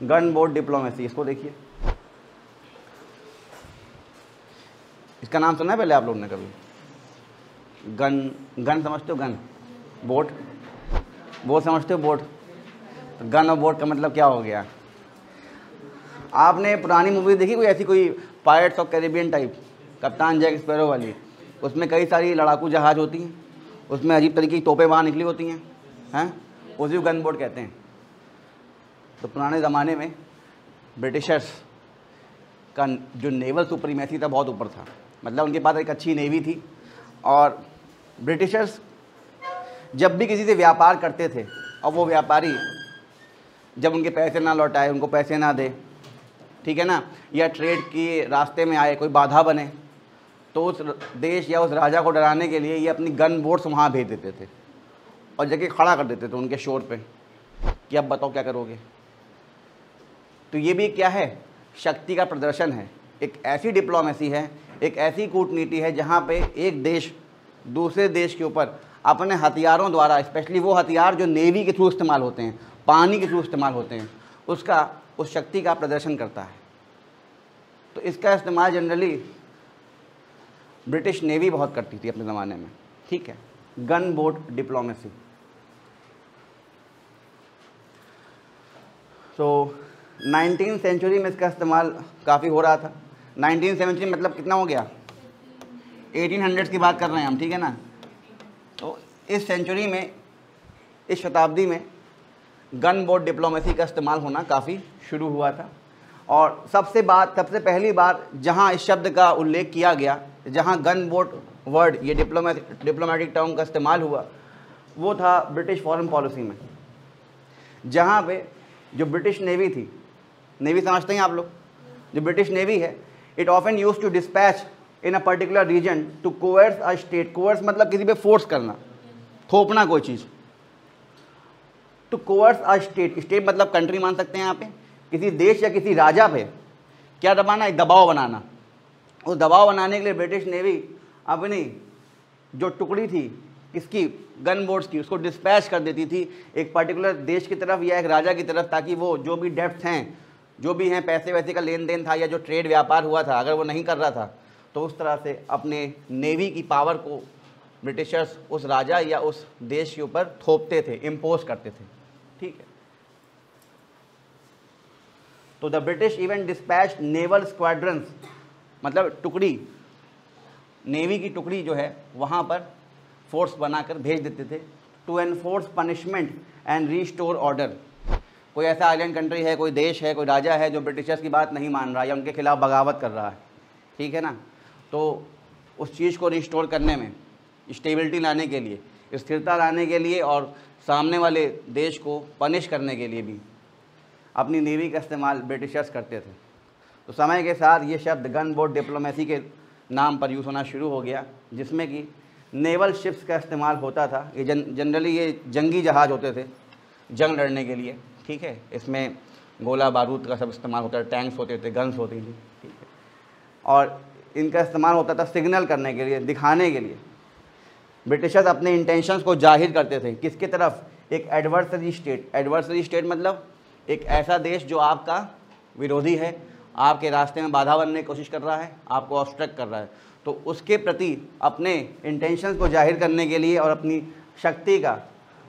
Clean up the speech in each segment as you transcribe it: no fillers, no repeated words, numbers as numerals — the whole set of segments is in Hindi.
गन बोट डिप्लोमेसी, इसको देखिए, इसका नाम सुना है पहले आप लोगों ने कभी? गन समझते हो? गन, बोट, बोट समझते हो? बोट, गन और बोट का मतलब क्या हो गया? आपने पुरानी मूवी देखी कोई ऐसी, कोई पायरेट्स ऑफ कैरिबियन टाइप, कप्तान जैक स्पैरो वाली? उसमें कई सारी लड़ाकू जहाज़ होती हैं, उसमें अजीब तरीके की तोपें बाहर निकली होती हैं, उसी को गन बोट कहते हैं। तो पुराने ज़माने में ब्रिटिशर्स का जो नेवल सुप्रीमेसी था बहुत ऊपर था, मतलब उनके पास एक अच्छी नेवी थी, और ब्रिटिशर्स जब भी किसी से व्यापार करते थे और वो व्यापारी जब उनके पैसे ना लौटाए, उनको पैसे ना दे, ठीक है ना, या ट्रेड के रास्ते में आए, कोई बाधा बने, तो उस देश या उस राजा को डराने के लिए ये अपनी गन बोट्स वहाँ भेज देते थे और जगह खड़ा कर देते थे उनके शोर पे कि अब बताओ क्या करोगे। तो ये भी क्या है? शक्ति का प्रदर्शन है। एक ऐसी डिप्लोमेसी है, एक ऐसी कूटनीति है जहाँ पे एक देश दूसरे देश के ऊपर अपने हथियारों द्वारा, स्पेशली वो हथियार जो नेवी के थ्रू इस्तेमाल होते हैं, पानी के थ्रू इस्तेमाल होते हैं, उसका, उस शक्ति का प्रदर्शन करता है। तो इसका इस्तेमाल जनरली ब्रिटिश नेवी बहुत करती थी अपने ज़माने में, ठीक है। Gun boat diplomacy. तो 19वीं सेंचुरी में इसका इस्तेमाल काफ़ी हो रहा था। 19वीं सेंचुरी मतलब कितना हो गया? 1800 की बात कर रहे हैं हम, ठीक है ना। तो इस सेंचुरी में, इस शताब्दी में गन बोट डिप्लोमेसी का इस्तेमाल होना काफ़ी शुरू हुआ था। और सबसे पहली बार जहां इस शब्द का उल्लेख किया गया, जहां गन बोट वर्ड, ये डिप्लोमेटिक टर्म का इस्तेमाल हुआ, वो था ब्रिटिश फॉरेन पॉलिसी में, जहां पे जो ब्रिटिश नेवी थी, नेवी समझते हैं आप लोग, जो ब्रिटिश नेवी है, it often use to dispatch in a particular region to coerce a state. Coerce मतलब किसी पे फोर्स करना, थोपना कोई चीज़। To coerce a state, state मतलब कंट्री मान सकते हैं यहाँ पे, किसी देश या किसी राजा पे क्या दबाना? एक दबाव बनाना। उस दबाव बनाने के लिए ब्रिटिश नेवी अपनी जो टुकड़ी थी किसकी? गन बोट्स की, उसको डिस्पैच कर देती थी एक पर्टिकुलर देश की तरफ या एक राजा की तरफ, ताकि वो जो भी डेप्थ हैं, जो भी हैं, पैसे वैसे का लेन देन था या जो ट्रेड व्यापार हुआ था, अगर वो नहीं कर रहा था तो उस तरह से अपने नेवी की पावर को ब्रिटिशर्स उस राजा या उस देश के ऊपर थोपते थे, इम्पोज करते थे, ठीक है। तो the British even dispatch naval squadrons, मतलब टुकड़ी, नेवी की टुकड़ी जो है वहाँ पर फोर्स बनाकर भेज देते थे to enforce punishment and restore order. कोई ऐसा आइलैंड कंट्री है, कोई देश है, कोई राजा है जो ब्रिटिशर्स की बात नहीं मान रहा या उनके खिलाफ बगावत कर रहा है, ठीक है ना, तो उस चीज़ को रिस्टोर करने में, स्टेबिलिटी लाने के लिए, स्थिरता लाने के लिए और सामने वाले देश को पनिश करने के लिए भी अपनी नेवी का इस्तेमाल ब्रिटिशर्स करते थे। तो समय के साथ ये शब्द गन बोट डिप्लोमेसी के नाम पर यूज़ होना शुरू हो गया, जिसमें कि नेवल शिप्स का इस्तेमाल होता था। ये जनरली ये जंगी जहाज़ होते थे जंग लड़ने के लिए, ठीक है। इसमें गोला बारूद का सब इस्तेमाल होता था, टैंक्स होते थे, गन्स होती थी, ठीक है। और इनका इस्तेमाल होता था सिग्नल करने के लिए, दिखाने के लिए। ब्रिटिशर्स अपने इंटेंशंस को जाहिर करते थे किसकी तरफ? एक एडवर्सरी स्टेट। एडवर्सरी स्टेट मतलब एक ऐसा देश जो आपका विरोधी है, आपके रास्ते में बाधा बनने की कोशिश कर रहा है, आपको ऑब्स्ट्रक्ट कर रहा है, तो उसके प्रति अपने इंटेंशंस को जाहिर करने के लिए और अपनी शक्ति का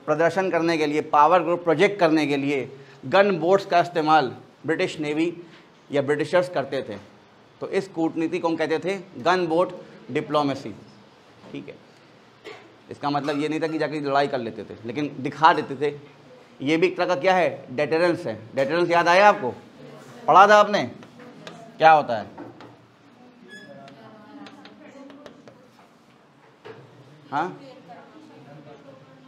प्रदर्शन करने के लिए, पावर को प्रोजेक्ट करने के लिए गन बोट्स का इस्तेमाल ब्रिटिश नेवी या ब्रिटिशर्स करते थे। तो इस कूटनीति को हम कहते थे गन बोट डिप्लोमेसी, ठीक है। इसका मतलब ये नहीं था कि जाके लड़ाई कर लेते थे, लेकिन दिखा देते थे। ये भी एक तरह का क्या है? डेटरेंस है। डेटरेंस याद आया आपको? पढ़ा था आपने? क्या होता है? हाँ,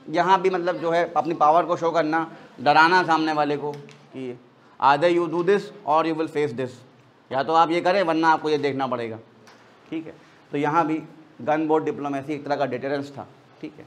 यहाँ भी मतलब जो है अपनी पावर को शो करना, डराना सामने वाले को कि आदर यू डू दिस और यू विल फेस दिस, या तो आप ये करें वरना आपको ये देखना पड़ेगा, ठीक है। तो यहाँ भी गन बोट डिप्लोमेसी एक तरह का डेटरेंस था, ठीक है।